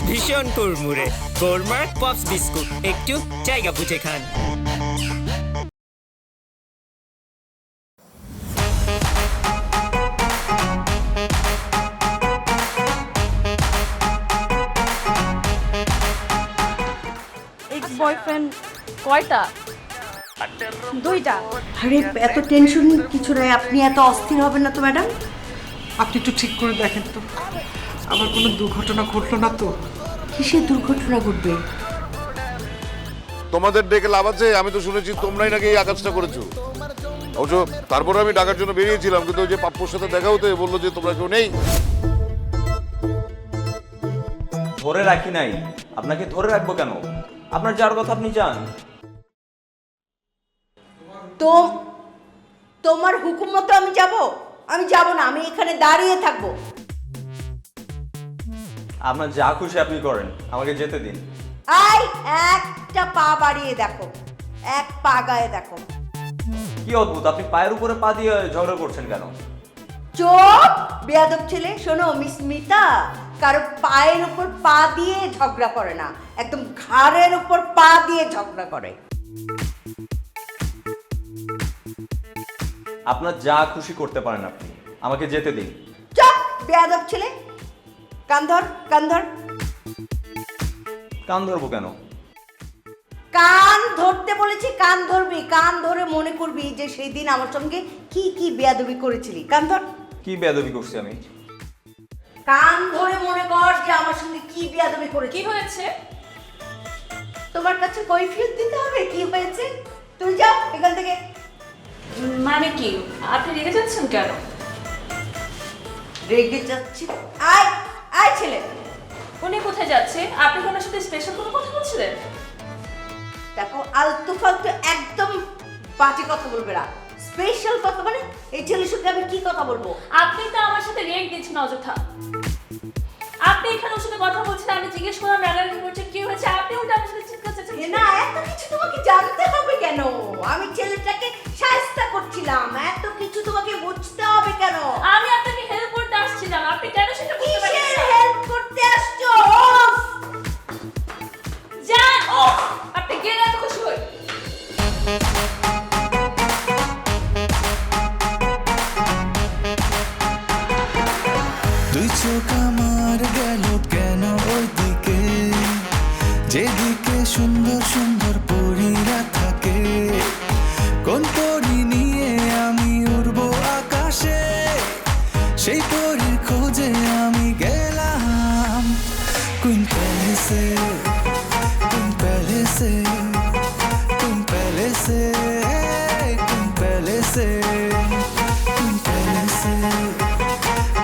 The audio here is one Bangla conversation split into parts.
ভীষণ কুড়মুড়ে গোলমার্ক পপস বিস্কুট, একটু জায়গা বুঝে খান। এক্স বয়ফ্রেন্ড কয়টা? দুইটা। আরে এত টেনশন কিছু নাই, আপনি এত অস্থির হবেন না তো ম্যাডাম। আপনি একটু ঠিক করে দেখেন তো, আমার কোনো দুর্ঘটনা ঘটলো না তো? কিসের দুর্ঘটনা ঘটবে? তোমাদের ডেকে লাভ আছে? আমি তো শুনেছি তোমরাই নাকি এই আকাশটা করেছো। অবশ্য তারপরে আমি ডাকার জন্য বেরিয়েছিলাম, কিন্তু ওই যে পাপ্পুর সাথে দেখা হতে বললো যে তোমরা কেউ নেই। ধরে রাখি নাই। আপনাকে ধরে রাখবো কেন? আপনার যার কথা আপনি যান। তো তোমার হুকুম মতো আমি যাব? আমি যাব না, আমি এখানে দাঁড়িয়ে থাকবো। আপনার যা খুশি আপনি করেন, আমাকে যেতে দিন। আই একটা পা বাড়িয়ে দেখো, এক পা গায়ে দেখো। কি অদ্ভুত, আপনি পায়ের উপরে পা দিয়ে ঝগড়া করছেন কেন? চোপ বেয়াদব ছেলে। শোনো মিস মিতা, কারো পায়ের উপর পা দিয়ে ঝগড়া করে না, একদম ঘাড়ের উপর পা দিয়ে ঝগড়া করে। আপনার যা খুশি করতে পারেন আপনি, আমাকে যেতে দিন। চুপ বেয়াদব ছেলে, কান ধর কান ধর। কান ধরবো কেন? কান ধরতে বলেছি, কান ধরবি। কান ধরে মনে করবি যে সেই দিন আমার সঙ্গে কি কি বেয়াদবি করেছিলি। কান ধর। কি বেয়াদবি করছি আমি? কান ধরে মনে কর যে আমার সঙ্গে কি বেয়াদবি করেছিস। কি হয়েছে? তোমার কাছে কৈফিয়ত দিতে হবে কি হয়েছে? তুই যাও এখান থেকে। মানে কি, আপনি রেগে যাচ্ছেন কেন? রেগে যাচ্ছি? আয় আয় ছেলে। উনি কোথায় যাচ্ছে? আপনি কি ওনার সাথে স্পেশাল কোনো কথা বলছিলেন? দেখো আলতু ফালতু একদম বাজে কথা বলবে না। স্পেশাল কথা মানে এই ছেলের সঙ্গে আমি কি কথা বলবো? আপনি তো আমার সাথে রেগ দিচ্ছেন অযথা। আপনি এখানে ওর সাথে কথা বলছেন, আমি জিজ্ঞেস করলাম রাগারাগি করছেন কি হয়েছে, আপনি ওটা আমার সাথে চিৎকার চেঁচামেচি। না এত কিছু তোমাকে জানতে হবে কেন? আমি ছেলেটাকে শায়েস্তা করছিলাম, এত কিছু তোমাকে বুঝতে হবে কেন? আমি আপনাকে হেল্প করতে আসছিলাম, আপনি কেন সেটা বুঝতে পারছেন কিসের না? হেল্প করতে আসছো? যান, আপনি গেলে এত খুশি হই। দুই চোখ আমার গেল কেন ওইদিকে, যেদিকে সুন্দর সুন্দর পরীরা থাকে। কোন পরী নিয়ে আমি উড়বো আকাশে, সেই পরীর খোঁজে আমি গেলাম। কোন প্যালেসে, কোন প্যালেসে, কোন প্যালেসে, কোন প্যালেসে, কোন প্যালেসে,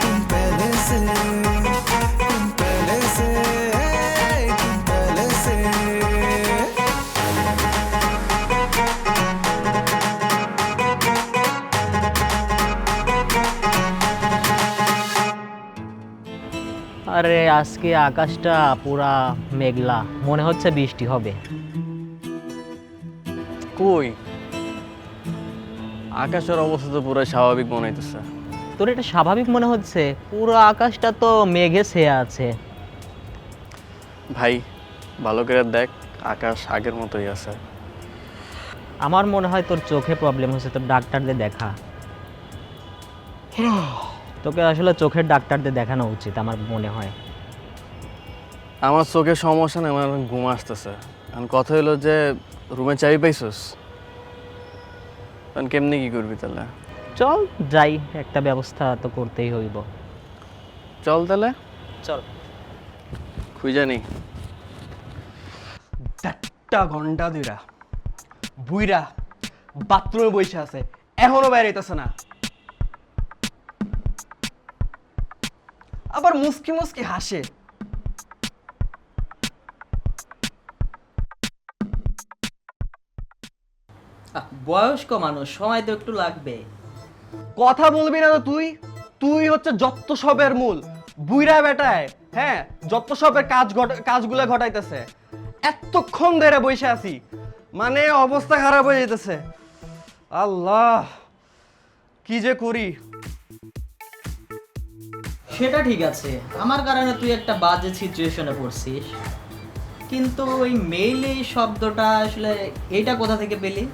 কোন প্যালেসে, কোন প্যালেসে, কোন প্যালেসে। আরে আজকে আকাশটা পুরা মেঘলা, মনে হচ্ছে বৃষ্টি হবে। কই আকাশের অবস্থা তো পুরো স্বাভাবিক মনে হইতেছে। তোর এটা স্বাভাবিক মনে হচ্ছে? পুরো আকাশটা তো মেঘে ছেয়ে আছে। ভাই ভালো করে দেখ, আকাশ আগের মতোই আছে। আমার মনে হয় তোর চোখে প্রবলেম হচ্ছে, তোর ডাক্তারদের দেখা। তোকে আসলে চোখের ডাক্তারদের দেখানো উচিত আমার মনে হয়। আমার চোখের সমস্যা না, আমার ঘুম আসতেছে। এখন কথা হলো যে রুমে চাবি পাইছস? তখন কেমনি কি করবি তাহলে? চল যাই, একটা ব্যবস্থা তো করতেই হইব। চল তাহলে, চল। খুঁজে নি। 4টা ঘন্টা ধইরা বুইরা বাথরুমে বসে আছে, এখনো বাইরে হইতাছে না। আবার মুস্কি মুস্কি হাসে। বয়স্ক মানুষ, সময় তো একটু লাগবে। কথা বলবি না তো তুই? তুই হচ্ছে যত সবের মূল। বুইরা বেটায় হ্যাঁ যত সবের কাজগুলা ঘটাইতেছে। এতক্ষণ ধরে বসে আছি, মানে অবস্থা খারাপ হয়ে যেতেছে। আল্লাহ, কি যে করি। সেটা ঠিক আছে, আমার কারণে তুই একটা বাজে সিচুয়েশনে পড়ছিস, কিন্তু ওই মেইলে শব্দটা আসলে এইটা কোথা থেকে পেলি?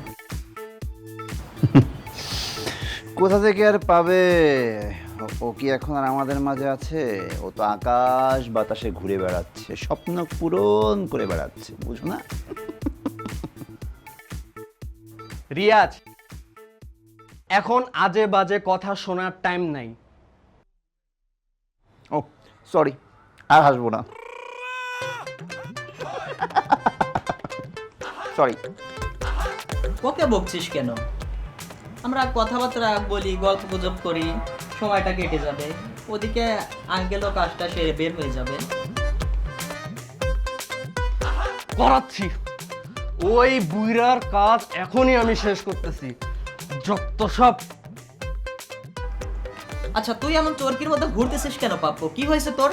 কোথা থেকে আর পাবে? ও কি এখন আর আমাদের মাঝে আছে? ও তো আকাশ বাতাসে ঘুরে বেড়াচ্ছে, স্বপ্ন পূরণ করে বেড়াচ্ছে, বুঝো না? রিয়াজ, এখন আজে বাজে কথা শোনার টাইম নাই। ও সরি, আর হাসবো না, সরি। ওকে বকছিস কেন? আমরা কথাবার্তা বলি, গল্প গুজব করি, সময়টা কেটে যাবে, ওদিকে আঙ্কেলও কাজটা সেরে বের হয়ে যাবে। করাচ্ছি, ওই বুইরার কাজ এখনই আমি শেষ করতেছি, যত সব। আচ্ছা, তুই এমন চরকির মধ্যে ঘুরতেছিস কেন পাপ্পু? কি হয়েছে তোর?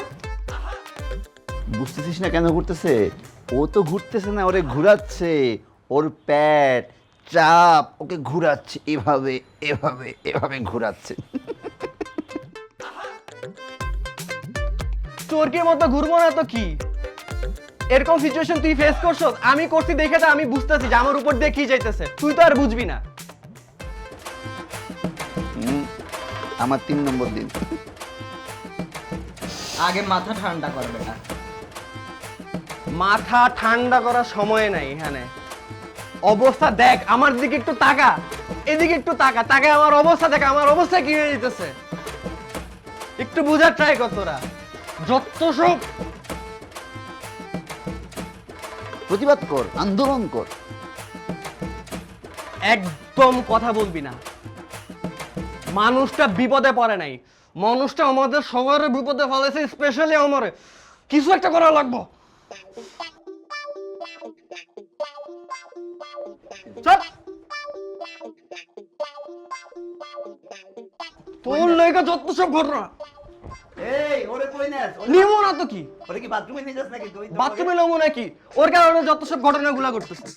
বুঝতেছিস না কেন ঘুরতেছে? ও তো ঘুরতেছে না, ওরে ঘুরাচ্ছে। ওর প্যাট চাপ ওকে ঘুরাচ্ছে, এভাবে এভাবে এভাবে ঘুরাচ্ছে। চোরকির মতো ঘুরবো না তো কি? এরকম সিচুয়েশন তুই ফেস করছো, আমি করছি দেখে তো আমি বুঝতেছি যে আমার উপর দিয়ে কি যাইতেছে, তুই তো আর বুঝবি না। আমার 3 নম্বর দিন। আগে মাথা ঠান্ডা করবে না। মাথা ঠান্ডা করার সময় নাই এখানে। অবস্থা দেখ, আমার দিকে একটু তাকা, এদিকে একটু তাকা, তাকে আমার অবস্থা দেখ, আমার অবস্থা কি হয়ে যেতেছে। একটু বুঝার ট্রাই কর তোরা, যত সব। প্রতিবাদ কর, আন্দোলন কর। একদম কথা বলবি না। মানুষটা বিপদে পড়ে নাই, মানুষটা আমাদের সবার বিপদে ফেলেছে, স্পেশালি আমারে। কিছু একটা করা লাগবে। তোর লেগে যত সব ঘটনা নিমো না তো কি? বাথরুমে নেবো নাকি? ওর কারণে যত সব ঘটনাগুলা করতেছে।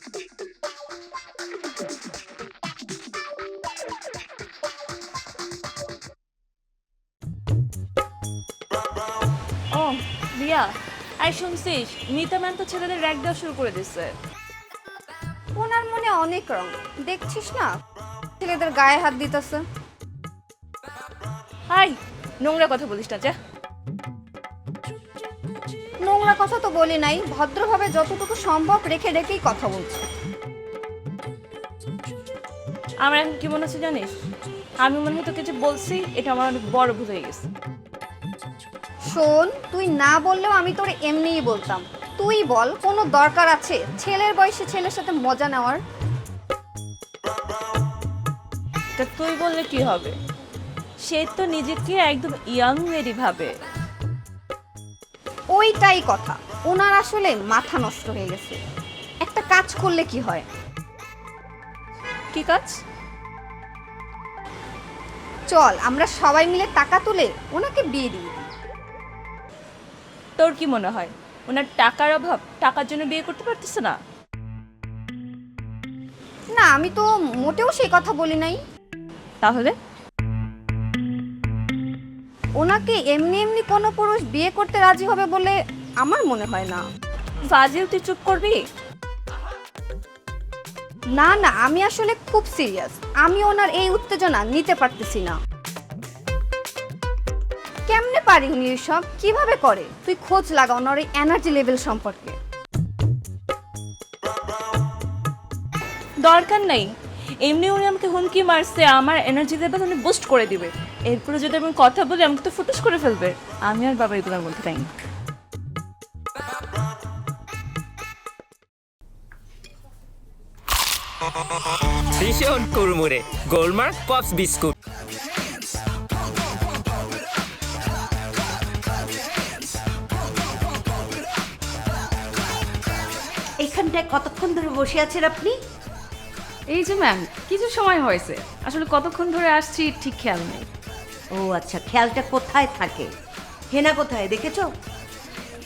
ও রিয়া, আর শুনছিস মিতা ম্যাম তো ছেলেদের র্যাক দেওয়া শুরু করে দিচ্ছে। ওনার মনে অনেক রং, দেখছিস না ছেলেদের গায়ে হাত দিতেছে। হাই, নোংরা কথা বলিস না, যা। নোংরা কথা তো বলি নাই, ভদ্রভাবে যতটুকু সম্ভব রেখে রেখেই কথা বলছি। আমার এখন কি মনে হচ্ছে জানিস? আমি মনে হয় তোকে যে বলছি এটা আমার অনেক বড় ভুল হয়ে গেছে। শোন, তুই না বললেও আমি তোর এমনিই বলতাম। তুই বল, কোনো দরকার আছে ছেলের বয়সে ছেলের সাথে মজা নেওয়ার? তা তুই বললে কি হবে? সে তো নিজেকে একদম ইয়াং লেডি ভাবে। ওইটাই কথা, ওনার আসলে মাথা নষ্ট হয়ে গেছে। একটা কাজ করলে কি হয়? কি কাজ? চল আমরা সবাই মিলে টাকা তুলে ওনাকে বিয়ে দিই। তোর কি মনে হয় ওনার টাকার অভাব, টাকার জন্য বিয়ে করতে পারতেছে না? না, আমি তো মোটেও সেই কথা বলি নাই। তাহলে ওনাকে এমনি এমনি কোনো পুরুষ বিয়ে করতে রাজি হবে বলে আমার মনে হয় না। ফাজিল, তুই চুপ করবি? না না, আমি আসলে খুব সিরিয়াস। আমি ওনার এই উত্তেজনা নিতে পারতেছি না। কেমনে পারি উনি এসব? কিভাবে করে? তুই খোঁজ লাগা ওনার এই এনার্জি লেভেল সম্পর্কে। দরকার নাই, এমনি উনি আমাকে হুমকি মারছে আমার এনার্জি লেভেল উনি বুস্ট করে দিবে। এরপরে যদি আমি কথা বলি আমাকে তো ফুটুস করে ফেলবে। আমি আর বাবা এগুলোর মধ্যে নাই। ভীষণ কুড়মুড়ে গোলমার্ক পপস বিস্কুট। এখানটায় কতক্ষণ ধরে বসে আছেন আপনি? এই যে ম্যাম, কিছু সময় হয়েছে, আসলে কতক্ষণ ধরে আসছি ঠিক খেয়াল নেই। ও আচ্ছা, খেয়ালটা কোথায় থাকে? হেনা কোথায় দেখেছো?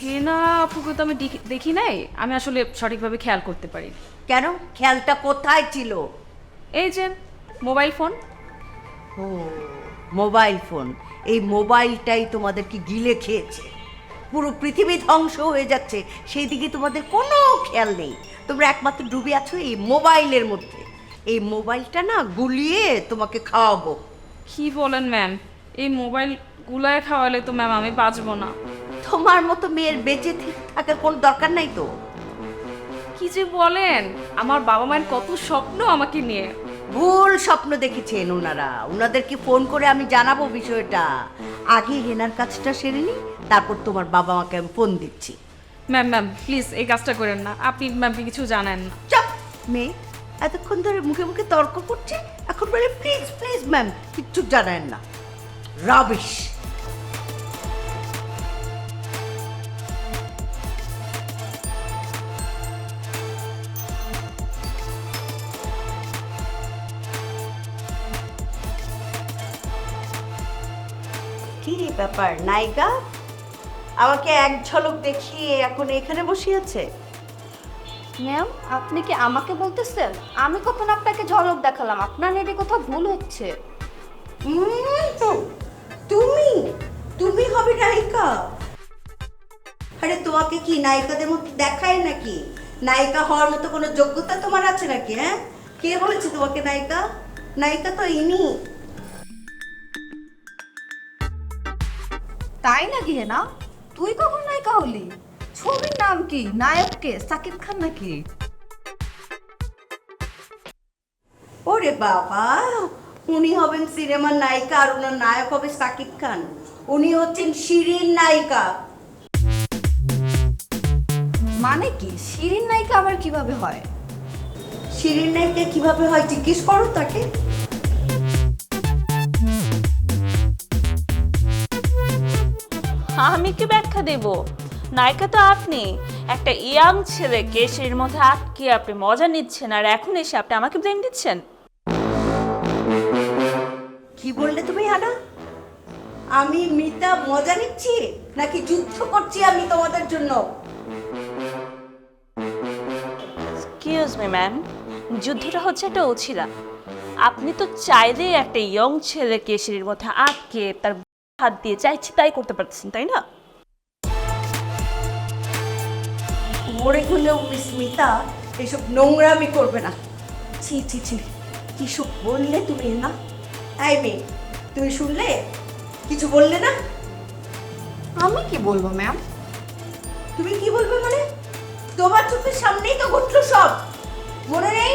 হেনা আপুকে তো আমি দেখি নাই, আমি আসলে সঠিকভাবে খেয়াল করতে পারি। কেন? খেয়ালটা কোথায় ছিল? এই যে মোবাইল ফোন। ও, মোবাইল ফোন। এই মোবাইলটাই তোমাদেরকে গিলে খেয়েছে, পুরো পৃথিবী ধ্বংস হয়ে যাচ্ছে, সেই দিকে তোমাদের কোনো খেয়াল নেই। তোমরা একমাত্র ডুবে আছো এই মোবাইলের মধ্যে। এই মোবাইলটা না গুলিয়ে তোমাকে খাওয়াবো। কি বলেন ম্যাম? এই মোবাইল গুলায় খাওয়ালে তো ম্যাম আমি বাঁচবো না। তোমার মতো মেয়ের বেঁচে থাকার কোনো দরকার নাই তো। কি যে বলেন, আমার বাবা মায়ের কত স্বপ্ন আমাকে নিয়ে। ভুল স্বপ্ন দেখেছেন ওনারা। ওনাদেরকে ফোন করে আমি জানাবো বিষয়টা। আগে হেনার কাজটা সেরে নি, তারপর তোমার বাবা মাকে আমি ফোন দিচ্ছি। ম্যাম ম্যাম প্লিজ এই কাজটা করেন না, আপনি ম্যামকে কিছু জানেন না। চুপ মেয়ে, এতক্ষণ ধরে মুখে মুখে তর্ক করছে, এখন বলে প্লিজ প্লিজ ম্যাম, কিচ্ছু জানেন না। রাবিশ। কি ব্যাপার নায়িকা, আমাকে এক ঝলক দেখিয়ে এখন এখানে বসে আছে? ম্যাম, আপনি কি আমাকে বলতেছেন? আমি কখন আপনাকে ঝলক দেখালাম? আপনার নেটে কোথাও ভুল হচ্ছে। তুমি তুমি হবে নায়িকা? আরে তোমাকে কি নায়িকাদের মধ্যে দেখায় নাকি? নায়িকা হওয়ার মতো কোনো যোগ্যতা তোমার আছে নাকি? হ্যাঁ, কে বলেছে তোমাকে নায়িকা? নায়িকা তো ইনি। তাই নাকি হেনা? তুই কখন নায়িকা হলি? ছবির নাম কি? নায়ক কে? সাকিব খান নাকি? ওরে বাবা, উনি হবেন সিনেমার নায়িকা আর ওনার নায়ক হবে সাকিব খান। উনি হচ্ছেন শিরিন নায়িকা। মানে কি? শিরিন নায়িকা আবার কিভাবে হয়? শিরিন নায়িকা কিভাবে হয় জিজ্ঞেস করো তাকে। আমি কি ব্যাখ্যা দেব? নায়িকা তো আপনি। একটা ইয়াং ছেলেকে সেই মধ্যে আটকে আপনি মজা নিচ্ছেন, আর এখন এসে আপনি আমাকে ব্লেম দিচ্ছেন। কি বললে তুমি হানা? আমি মিতা মজা নিচ্ছি নাকি যুদ্ধ করছি আমি তোমাদের জন্য? এক্সকিউজ মি ম্যাম, যুদ্ধটা হচ্ছে একটা অছিলা। আপনি তো চাইলে একটা ইয়ং ছেলেকে সিঁড়ির মধ্যে আটকে তার হাত দিয়ে চাইছি তাই করতে পারতেছেন, তাই না? মরে হলেও মিস মিতা এসব নোংরামি করবে না। ছি ছি ছি, কিসব বললে তুমি না? এই মেয়ে, তুমি শুনলে? কিছু বললে না? আমি কি বলবো ম্যাম? তুমি কি বলবে মানে? তোমার চোখের সামনেই তো ঘটলো সব, মনে নেই?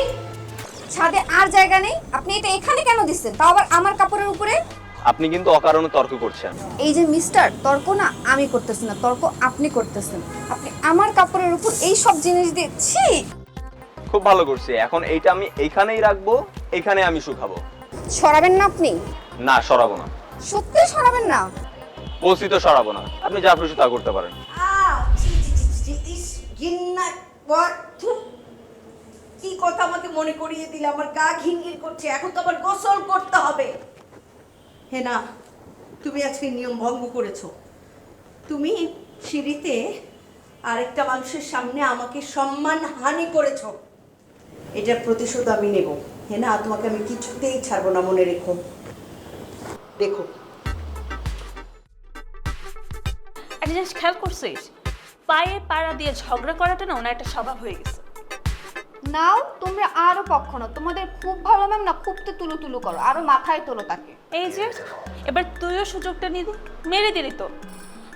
ছাদে আর জায়গা নেই? আপনি এটা এখানে কেন দিচ্ছেন, তাও আবার আমার কাপড়ের উপরে? আপনি কিন্তু অকারণে তর্ক করছেন। এই যে মিস্টার, তর্ক না আমি করতেছি না, তর্ক আপনি করতেছেন। আপনি আমার কাপড়ের উপর এই সব জিনিস দিচ্ছি। খুব ভালো করছি, এখন এইটা আমি এইখানেই রাখবো, এইখানে আমি শুকাবো। সরাবেন না আপনি? না, সরাবো না। সত্যি সরাবেন না? বলছি তো সরাবো না, আপনি যা খুশি তা করতে পারেন। কি কথা আমাকে মনে করিয়ে দিলে, আমার গা ঘিনঘিন করছে। এখন তো আবার গোসল করতে হবে। হেনা, তুমি আজকে নিয়ম ভঙ্গ করেছো। তুমি সিঁড়িতে আরেকটা মানুষের সামনে আমাকে সম্মান হানি করেছো। এটার প্রতিশোধ আমি নেব। হেনা, তোমাকে আমি কিছুতেই ছাড়বো না, মনে রেখো। দেখো, একটা জিনিস খেয়াল করছিস? পায়ে পাড়া দিয়ে ঝগড়া করাটা না ওনার একটা স্বভাব হয়ে গেছে। নাও তোমরা আরো পক্ষ না, তোমাদের খুব ভালো ম্যাম না, খুব তো তুলু তুলু করো, আরো মাথায় তোলো তাকে। এই যে এবার তুইও সুযোগটা নিয়ে মেরে দিলি তো।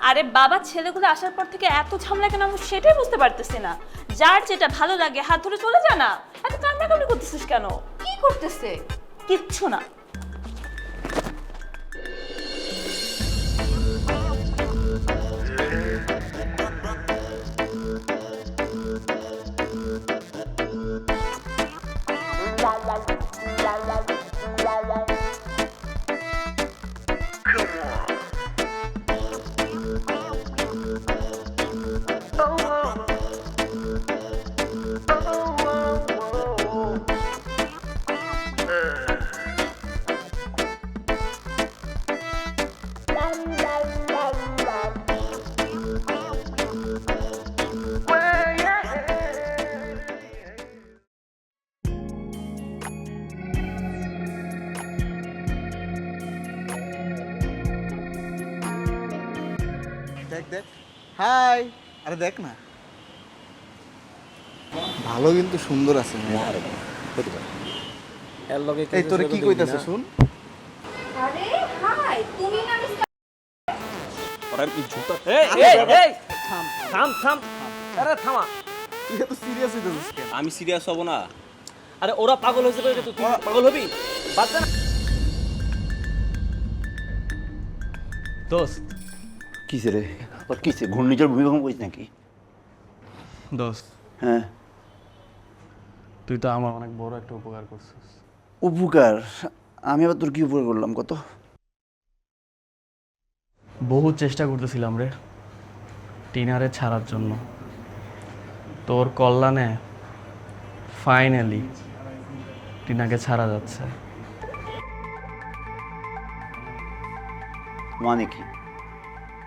আরে বাবা, ছেলেগুলো আসার পর থেকে এত ঝামেলা কেন আমি সেটাই বুঝতে পারতেছি না। যার যেটা ভালো লাগে হাত ধরে চলে যা না, এত কান্নাকাটি করতেছিস কেন? কি করতেছে? কিচ্ছু না। দেখ দেখ হাই আরে দেখ না ভালো কিন্তু সুন্দর আছে এই তোরে কি কইতাছে শুন আরে হাই তুমি না মিস আরে থামা তুই এত সিরিয়াস হইতাছিস কেন আমি সিরিয়াস হব না। আরে ওরা পাগল হয়েছে বলে তুই পাগল হবি? বাদ দে না। দোস্ত কিসে রে তোর কিসে ঘূর্ণিঝড় ভূমিকম্প করিস নাকি? দোস্ত হ্যাঁ তুই তো আমার অনেক বড় একটা উপকার করছিস। উপকার? আমি আবার তোর কি উপকার করলাম কত? বহু চেষ্টা করতেছিলাম রে টিনারে ছাড়ার জন্য, তোর কল্যাণে ফাইনালি টিনাকে ছাড়া যাচ্ছে। মানে কি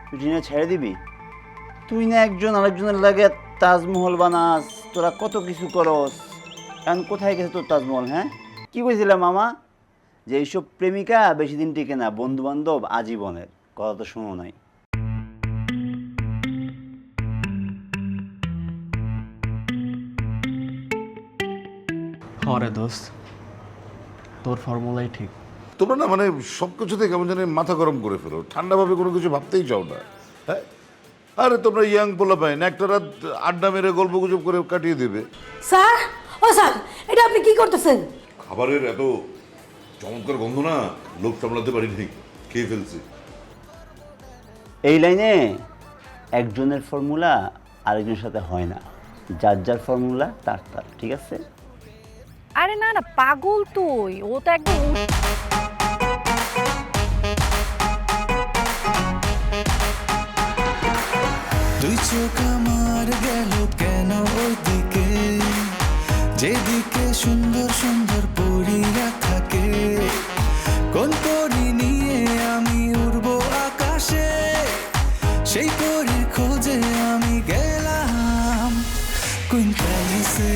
তুই টিনা ছেড়ে দিবি? তুই না একজন আরেকজনের লাগে তাজমহল বানাস, তোরা কত কিছু করস, এখন কোথায় গেছে তোর তাজমহল? হ্যাঁ কি কইছিলাম মামা যে এইসব প্রেমিকা বেশি দিন টিকে না, বন্ধু বান্ধব আজীবনের, কথা তো শোনো নাই। হরে দোস্ত তোর ফর্মুলাই ঠিক। তোমরা না মানে সব কিছুতে কেমন জানি মাথা গরম করে ফেলো, ঠান্ডাভাবে কোনো কিছু ভাবতেই চাও না। হ্যাঁ আরে তোমরা ইয়াং পোলা পাই না, একটা রাত আড্ডা মেরে গল্প গুজব করে কাটিয়ে দেবে। স্যার ও স্যার এটা আপনি কি করতেছেন? খাবারের এত চমৎকার গন্ধ না লোভ সামলাতে পারিনি, খেয়ে ফেলছি। এই লাইনে একজনের ফর্মুলা আরেকজনের সাথে হয় না, যার যার ফর্মুলা তার তার, ঠিক আছে? আরে না না পাগল তুই, ও তো একদম দুই চোখ আমার গেল কেন ওইদিকে, যেদিকে সুন্দর সুন্দর পরীরা থাকে, কোন পরী নিয়ে আমি উড়বো আকাশে, সেই পরীর খোঁজে আমি গেলাম কুইন প্যালেসে।